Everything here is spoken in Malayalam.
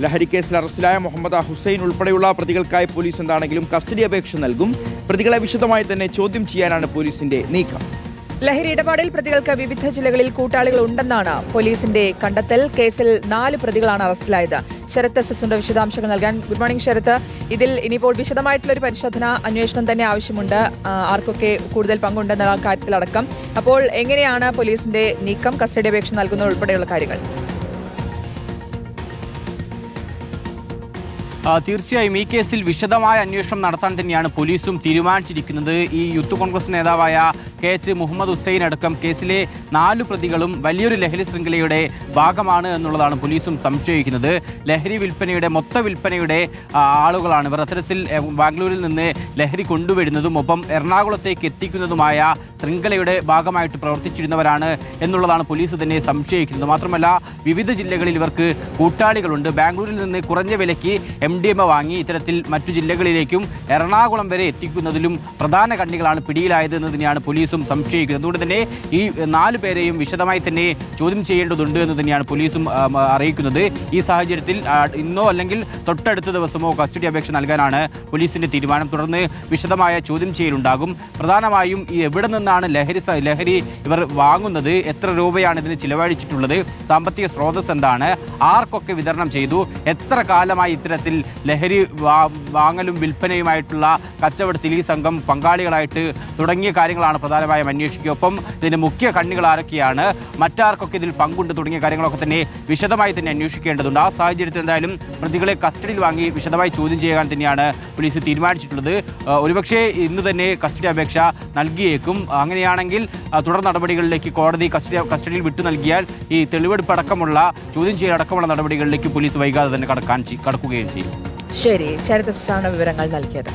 ലഹരി കേസിൽ അറസ്റ്റിലായ മുഹമ്മദ് ഹുസൈൻ ഉൾപ്പെടെയുള്ള പ്രതികൾക്കായി പോലീസ് എന്താണെങ്കിലും കസ്റ്റഡി അപേക്ഷ നൽകും. പ്രതികളെ വിശദമായി തന്നെ ചോദ്യം ചെയ്യാനാണ് പോലീസിന്റെ നീക്കം. ലഹരി ഇടപാടിൽ പ്രതികൾക്ക് വിവിധ ജില്ലകളിൽ കൂട്ടാളികൾ ഉണ്ടെന്നാണ് പോലീസിന്റെ കണ്ടെത്തൽ. കേസിൽ 4 പ്രതികളാണ് അറസ്റ്റിലായത്. ശരത് എസ് എസ് വിശദാംശങ്ങൾ നൽകാൻ. Good morning Sharath. ഇതിൽ ഇനിയിപ്പോൾ വിശദമായിട്ടുള്ള ഒരു പരിശോധന അന്വേഷണം തന്നെ ആവശ്യമുണ്ട്. ആർക്കൊക്കെ കൂടുതൽ പങ്കുണ്ടെന്ന കാര്യത്തിലടക്കം. അപ്പോൾ എങ്ങനെയാണ് പോലീസിന്റെ നീക്കം, കസ്റ്റഡി അപേക്ഷ നൽകുന്നത് ഉൾപ്പെടെയുള്ള കാര്യങ്ങൾ? തീർച്ചയായും ഈ കേസിൽ വിശദമായ അന്വേഷണം നടത്താൻ തന്നെയാണ് പോലീസും തീരുമാനിച്ചിരിക്കുന്നത്. ഈ യൂത്ത് കോൺഗ്രസ് നേതാവായ KH മുഹമ്മദ് ഹുസൈൻ അടക്കം കേസിലെ 4 പ്രതികളും വലിയൊരു ലഹരി ശൃംഖലയുടെ ഭാഗമാണ് എന്നുള്ളതാണ് പോലീസും സംശയിക്കുന്നത്. ലഹരി വിൽപ്പനയുടെ മൊത്ത വിൽപ്പനയുടെ ആളുകളാണ് ഇവർ. അത്തരത്തിൽ ബാംഗ്ലൂരിൽ നിന്ന് ലഹരി കൊണ്ടുവരുന്നതും ഒപ്പം എറണാകുളത്തേക്ക് എത്തിക്കുന്നതുമായ ശൃംഖലയുടെ ഭാഗമായിട്ട് പ്രവർത്തിച്ചിരുന്നവരാണ് എന്നുള്ളതാണ് പോലീസ് തന്നെ സംശയിക്കുന്നത്. മാത്രമല്ല വിവിധ ജില്ലകളിൽ ഇവർക്ക് കൂട്ടാളികളുണ്ട്. ബാംഗ്ലൂരിൽ നിന്ന് കുറഞ്ഞ വിലയ്ക്ക് MDMA വാങ്ങി ഇത്തരത്തിൽ മറ്റു ജില്ലകളിലേക്കും എറണാകുളം വരെ എത്തിക്കുന്നതിലും പ്രധാന കണ്ണികളാണ് പിടിയിലായത് എന്ന് തന്നെയാണ് പോലീസും സംശയിക്കുന്നത്. അതുകൊണ്ട് തന്നെ ഈ 4 പേരെയും വിശദമായി തന്നെ ചോദ്യം ചെയ്യേണ്ടതുണ്ട് എന്ന് തന്നെയാണ് പോലീസും അറിയിക്കുന്നത്. ഈ സാഹചര്യത്തിൽ ഇന്നോ അല്ലെങ്കിൽ തൊട്ടടുത്ത ദിവസമോ കസ്റ്റഡി അപേക്ഷ നൽകാനാണ് പോലീസിന്റെ തീരുമാനം. തുടർന്ന് വിശദമായ ചോദ്യം ചെയ്യലുണ്ടാകും. പ്രധാനമായും ഈ എവിടെ നിന്നാണ് ലഹരി ഇവർ വാങ്ങുന്നത്, എത്ര രൂപയാണ് ഇതിന് ചിലവഴിച്ചിട്ടുള്ളത്, സാമ്പത്തിക സ്രോതസ് എന്താണ്, ആർക്കൊക്കെ വിതരണം ചെയ്തു, എത്ര കാലമായി ഇത്തരത്തിൽ ലഹരി വാങ്ങലും വിൽപ്പനയുമായിട്ടുള്ള കച്ചവടത്തിൽ ഈ സംഘം പങ്കാളികളായിട്ട് തുടങ്ങിയ കാര്യങ്ങളാണ് പ്രധാനമായും അന്വേഷിക്കുക. ഒപ്പം ഇതിന്റെ മുഖ്യ കണ്ണികൾ ആരൊക്കെയാണ്, മറ്റാർക്കൊക്കെ ഇതിൽ പങ്കുണ്ട് തുടങ്ങിയ കാര്യങ്ങളൊക്കെ തന്നെ വിശദമായി തന്നെ അന്വേഷിക്കേണ്ടതുണ്ട്. ആ സാഹചര്യത്തിൽ എന്തായാലും പ്രതികളെ കസ്റ്റഡിയിൽ വാങ്ങി വിശദമായി ചോദ്യം ചെയ്യാൻ തന്നെയാണ് പോലീസ് തീരുമാനിച്ചിട്ടുള്ളത്. ഒരുപക്ഷെ ഇന്ന് തന്നെ കസ്റ്റഡി അപേക്ഷ നൽകിയേക്കും. അങ്ങനെയാണെങ്കിൽ തുടർ നടപടികളിലേക്ക് കോടതി കസ്റ്റഡിയിൽ വിട്ടു നൽകിയാൽ ഈ തെളിവെടുപ്പ് അടക്കമുള്ള ചോദ്യം ചെയ്യലടക്കമുള്ള നടപടികളിലേക്ക് പോലീസ് വൈകാതെ തന്നെ കടക്കുകയും ചെയ്യും. ശരി, ശരത് എസ് ആണ് വിവരങ്ങൾ നൽകിയത്.